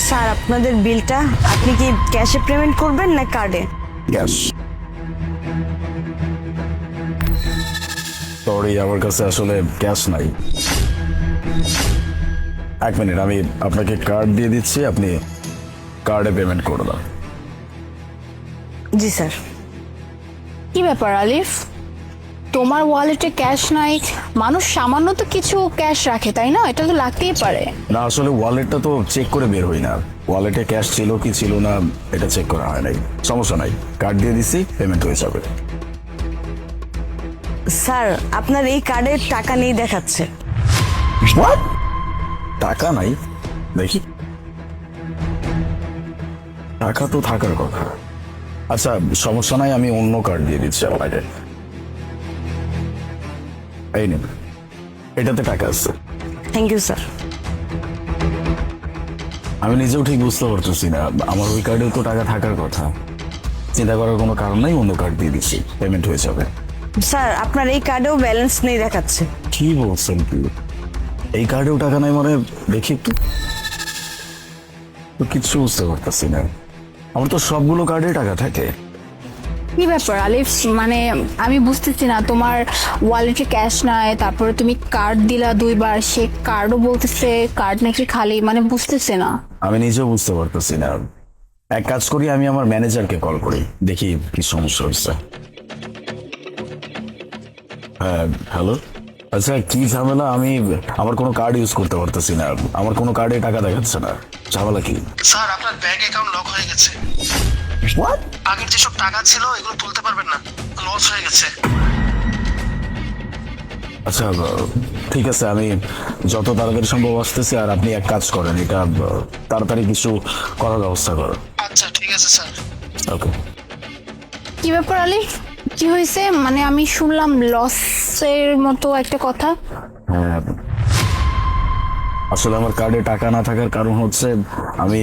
Sir আপনাদের বিলটা আপনি কি ক্যাশে পেমেন্ট করবেন না কার্ডে? ক্যাশ। সরি, আমার কাছে আসলে ক্যাশ নাই। এক মিনিট, আমি আপনাকে কার্ড দিয়ে দিচ্ছি, আপনি কার্ডে পেমেন্ট করে দাও। জি স্যার। কি ব্যাপার আলিফ, তোমার ওয়ালেটে ক্যাশ নাই? মানুষ সামান্য তো কিছু ক্যাশ রাখে, তাই না? এটা তো লাগতেই পারে। না, আসলে ওয়ালেটটা তো চেক করে বের হই না। ওয়ালেটে ক্যাশ ছিল কি ছিল না এটা চেক করা হয় নাই। সমস্যা নাই, কার্ড দিয়ে দিচ্ছি, পেমেন্ট হয়ে যাবে। স্যার আপনার এই কার্ডে টাকা নেই দেখাচ্ছে। What? টাকা নাই? দেখি, টাকা তো থাকার কথা। আচ্ছা সমস্যা নাই, আমি অন্য কার্ড দিয়ে দিচ্ছি আপনাকে। এই নিন, এটাতে টাকা আছে। Thank you sir. আমি নিজেও ঠিক বুঝতে পারতেছি না, আমার ওই কার্ডেও তো টাকা থাকার কথা। চিন্তা করার কোনো কারণ নাই, অন্য কার্ড দিয়ে দিচ্ছি, পেমেন্ট হয়ে যাবে। স্যার আপনার এই কার্ডেও ব্যালেন্স নেই দেখাচ্ছে। কি বলছেন কি? এই কার্ডেও টাকা নাই মানে? দেখি একটু। তো কিচ্ছু বুঝতে পারতেছি না, আমার তো সবগুলো কার্ডে টাকা থাকে। কি ব্যাপার আলিফ, মানে আমি বুঝতেছি না, তোমার ওয়ালেটে ক্যাশ নাই, তারপরে তুমি কার্ড দিলা দুইবার, সে কার্ডও বলতেছে কার্ড নাকি খালি, মানে বুঝতেছে না। আমি নিজেও বুঝতে পারতেছি না। এক কাজ করি, আমি আমার ম্যানেজারকে কল করি, দেখি কি সমস্যা হচ্ছে। হ্যাঁ হ্যালো। আচ্ছা কি ঝামেলা? আমি আমার কোনো কার্ড ইউজ করতে পারতেছি না, আমার কোনো কার্ডে টাকা দেখাচ্ছে না। ঝামেলা কি? স্যার আপনার ব্যাংক অ্যাকাউন্ট লক হয়ে গেছে। What? আগের যেসব টাকা ছিল এগুলো তুলতে পারবেন না, লস হয়ে গেছে। আচ্ছা ঠিক আছে, আমি যত তাড়াতাড়ি সম্ভব আসতেছি। আর আপনি এক কাজ করেন, এটা তাড়াতাড়ি কিছু করার ব্যবস্থা করো। আচ্ছা ঠিক আছে স্যার। ওকে। কি ব্যাপার আলিফ, কি হয়েছে? মানে আমি শুনলাম লসের মতো একটা কথা। হ্যাঁ, আসলে আমার কার্ডে টাকা না থাকার কারণ হচ্ছে আমি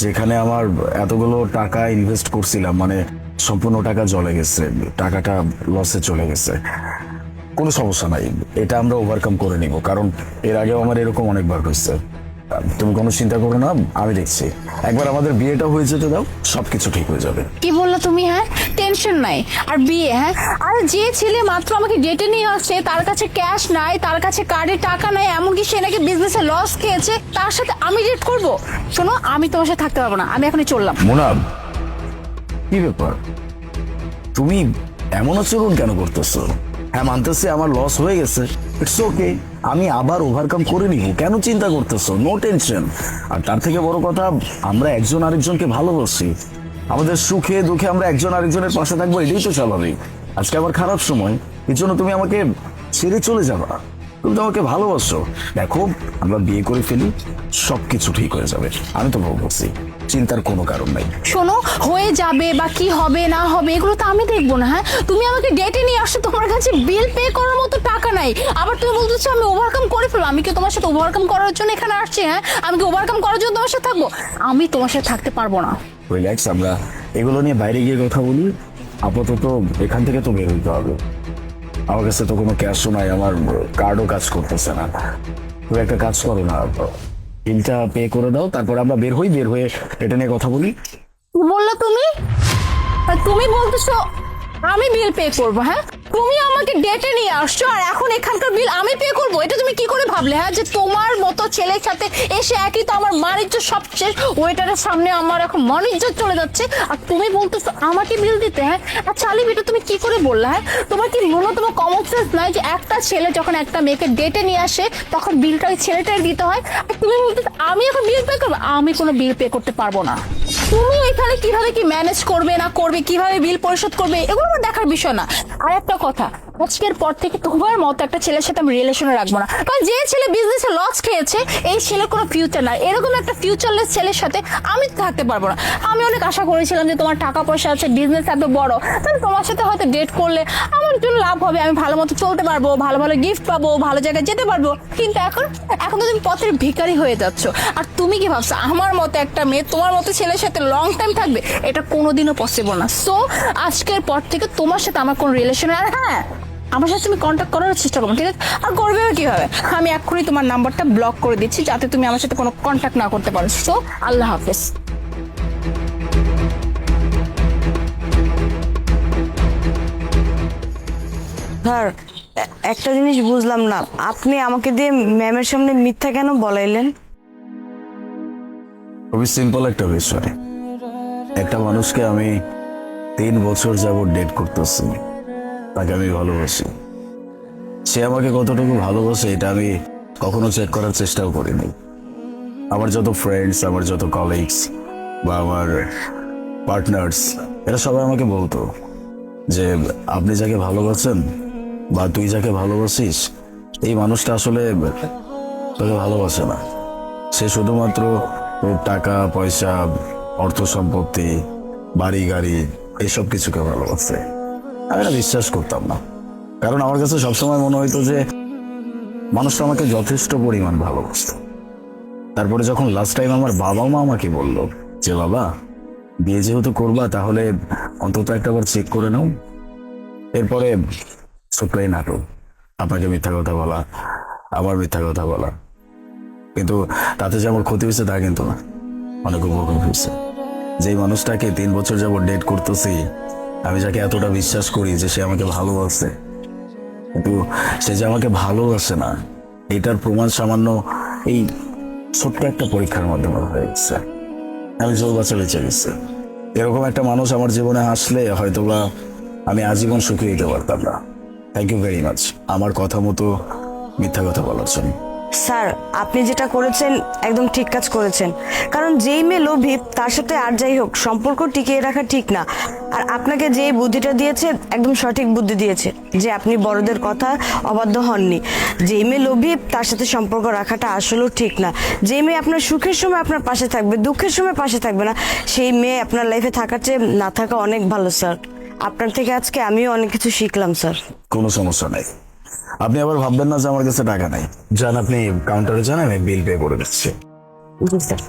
যেখানে আমার এতগুলো টাকা ইনভেস্ট করছিলাম, মানে সম্পূর্ণ টাকা জলে গেছে, টাকাটা লসে চলে গেছে। কোনো সমস্যা নাই, এটা আমরা ওভারকাম করে নিব, কারণ এর আগেও আমার এরকম অনেকবার হয়েছে। তুমি কোনো চিন্তা করো না, আমি দেখছি। একবার আমাদের বিয়েটা হয়ে যেতে দাও, সবকিছু ঠিক হয়ে যাবে। কি বললা তুমি? হ্যাঁ, টেনশন নাই। আর বিয়ে? হ্যাঁ, আর যে ছেলে মাত্র আমাকে ডেটে নিয়ে আসছে, তার কাছে ক্যাশ নাই, তার কাছে কার্ডে টাকা নাই, এমনকি সে নাকি বিজনেসে লস খেয়েছে, তার সাথে আমি ডেট করব? শোনো, আমি তোমার সাথে থাকতে পারবো না, আমি এখনই চললাম। মোনাব, কি ব্যাপার? তুমি এমন আচরণ কেন করতেছো? হ্যাঁ মানতেছি আমার লস হয়ে গেছে, ইটস ওকে, আমি আবার ওভারকাম করে নিব। কেন চিন্তা করতেছো? No tension. আর তার থেকে বড় কথা, আমরা একজন আরেকজনকে ভালোবাসি, আমাদের সুখে দুঃখে আমরা একজন আরেকজনের পাশে থাকবো, এটাই তো স্বাভাবিক। আজকে আমার খারাপ সময়, এর জন্য তুমি আমাকে ছেড়ে চলে যাবা? তুমি তো আমাকে ভালোবাসো। দেখো, আমরা বিয়ে করে ফেলি, সবকিছু ঠিক হয়ে যাবে, আমি তো বলছি, চিন্তার কোনো কারণ নাই। শোনো, হয়ে যাবে বা কি হবে না হবে এগুলো তো আমি দেখবো না। হ্যাঁ, তুমি আমাকে ডেটে নিয়ে আসছো, তোমার কাছে বিল পে করার মতো টাকা নাই, আবার তুমি বলতেছো আমি ওভারকাম করে ফেলবো। আমি কি তোমার সাথে ওভারকাম করার জন্য এখানে আসছি? হ্যাঁ, আমি কি ওভারকাম করার জন্য তোমার সাথে থাকবো? আমি তোমার সাথে থাকতে পারবো না। রিল্যাক্স, আমরা এগুলো নিয়ে বাইরে গিয়ে কথা বলি। আপাতত এখান থেকে তো বের হইতে হবে। আমার কাছে তো কোনো ক্যাশও নাই, আমার কার্ডও কাজ করতেছে না। তুমি একটা কাজ করো না, বিলটা পে করে দাও, তারপর আমরা বের হই, বের হয়ে এটা নিয়ে কথা বলি। কি বললা তুমি? আর তুমি বলতেছো আমি বিল পে করবো? হ্যাঁ, তুমি আমাকে ডেটে নিয়ে আসছো আর এখন এখানকার বিল আমি পে করবো? এটা তুমি কি করে ভাবলে? হ্যাঁ, যে তোমার মতো ছেলের সাথে এসে একই তো আমার মানিজ্য সব শেষ, ওয়েটারের সামনে আমার এখন মানিজ্য চলে যাচ্ছে, আর তুমি বলতেছো আমাকে বিল দিতে? হ্যাঁ, আচ্ছা আলিফ, এটা তুমি কি করে বললা? হ্যাঁ, তোমার কি ন্যূনতম কমন সেন্স নাই যে একটা ছেলে যখন একটা মেয়েকে ডেটে নিয়ে আসে তখন বিলটা ওই ছেলেটাই দিতে হয়? আর তুমি বলতেছো আমি এখন বিল পে করবো? আমি কোনো বিল পে করতে পারবো না। তুমি এখানে কিভাবে কি ম্যানেজ করবে না করবে, কিভাবে বিল পরিশোধ করবে, এগুলো আমার দেখার বিষয় না। আর একটা কথা, আজকের পর থেকে তোমার মতো একটা ছেলের সাথে আমি রিলেশনে রাখবো না, কারণ যে ছেলে বিজনেসে লস খেয়েছে এই ছেলের কোনো ফিউচার নাই। এরকম একটা ফিউচারলেস ছেলের সাথে আমি থাকতে পারবো না। আমি অনেক আশা করেছিলাম যে তোমার টাকা পয়সা আছে, বিজনেস এত বড়, তাহলে তোমার সাথে হয়তো ডেট করলে আমার জন্য লাভ হবে, আমি ভালো মতো চলতে পারবো, ভালো ভালো গিফট পাবো, ভালো জায়গায় যেতে পারবো। কিন্তু এখন এখন তো তুমি পথের ভিখারি হয়ে যাচ্ছ। আর তুমি কি ভাবছো আমার মতো একটা মেয়ে তোমার মতো ছেলের সাথে লং টাইম থাকবে? এটা কোনোদিনও পসিবল না। সো আজকের পর থেকে তোমার সাথে আমার কোনো রিলেশন। আর হ্যাঁ, আমার সাথে তুমি কন্ট্যাক্ট করার চেষ্টা করো, ঠিক আছে? আর করবে কিভাবে? আমি এক্ষুনি তোমার নাম্বারটা ব্লক করে দিচ্ছি যাতে তুমি আমার সাথে কোনো কন্ট্যাক্ট না করতে পারো। সো আল্লাহ হাফেজ। স্যার একটা জিনিস বুঝলাম না, আপনি আমাকে দিয়ে ম্যামের সামনে মিথ্যা কেন বলাইলেন? খুবই সিম্পল একটা বিষয়। একটা মানুষকে আমি 3 বছর যাবত ডেট করতেছি, তাকে আমি ভালোবাসি। সে আমাকে কতটুকু ভালোবাসে এটা আমি কখনো চেক করার চেষ্টাও করিনি। আমার যত ফ্রেন্ডস, আমার যত কলিগস বা আমার পার্টনার্স, এরা সবাই আমাকে বলতো যে আপনি যাকে ভালোবাসেন বা তুই যাকে ভালোবাসিস, এই মানুষটা আসলে তোকে ভালোবাসে না। সে শুধুমাত্র ওর টাকা পয়সা, অর্থ সম্পত্তি, বাড়ি গাড়ি, এইসব কিছুকে ভালোবাসে। আমি না বিশ্বাস করতাম না, কারণ আমার কাছে সবসময় মনে হইতো যে মানুষটা আমাকে যথেষ্ট পরিমাণ ভালোবাসত। তারপরে যখন লাস্ট টাইম আমার বাবা মা আমাকে বলল যে বাবা বিয়ে যেহেতু করবা তাহলে অন্তত একটাবার চেক করে নাও, এরপরে ছোট্টই নাটক, আপনাকে মিথ্যা কথা বলা, আবার মিথ্যা কথা বলা, কিন্তু তাতে যে আমার ক্ষতি হয়েছে তা কিন্তু না, অনেক উপকার হয়েছে। যেই মানুষটাকে 3 বছর যাবত ডেট করতেছি, আমি যাকে এতটা বিশ্বাস করি যে সে আমাকে ভালোবাসে, কিন্তু সে যে আমাকে ভালোবাসে না এটার প্রমাণ সামান্য এই ছোট্ট একটা পরীক্ষার মাধ্যমে হয়ে গেছে। আমি জোর বাচ্চা বেঁচে গেছি। এরকম একটা মানুষ আমার জীবনে আসলে হয়তোবা আমি আজীবন সুখী হতে পারতাম না। থ্যাংক ইউ ভেরি মাচ আমার কথা মতো মিথ্যা কথা বলার জন্য। স্যার আপনি যেটা করেছেন একদম ঠিক কাজ করেছেন, কারণ যেই মেয়ে লোভী তার সাথে আর যাই হোক সম্পর্ক টিকিয়ে রাখা ঠিক না। আর আপনাকে যেই বুদ্ধিটা দিয়েছে একদম সঠিক বুদ্ধি দিয়েছে যে আপনি বড়দের কথা অবাধ্য হননি। যেই মেয়ে লোভী তার সাথে সম্পর্ক রাখাটা আসলেও ঠিক না। যেই মেয়ে আপনার সুখের সময় আপনার পাশে থাকবে, দুঃখের সময় পাশে থাকবে না, সেই মেয়ে আপনার লাইফে থাকার চেয়ে না থাকা অনেক ভালো স্যার। আপনার থেকে আজকে আমিও অনেক কিছু শিখলাম স্যার। কোনো সমস্যা নেই, আপনি আবার ভাববেন না যে আমার কাছে টাকা নাই। যান আপনি কাউন্টারে যান, আমি বিল পে করে দিচ্ছি। জি স্যার।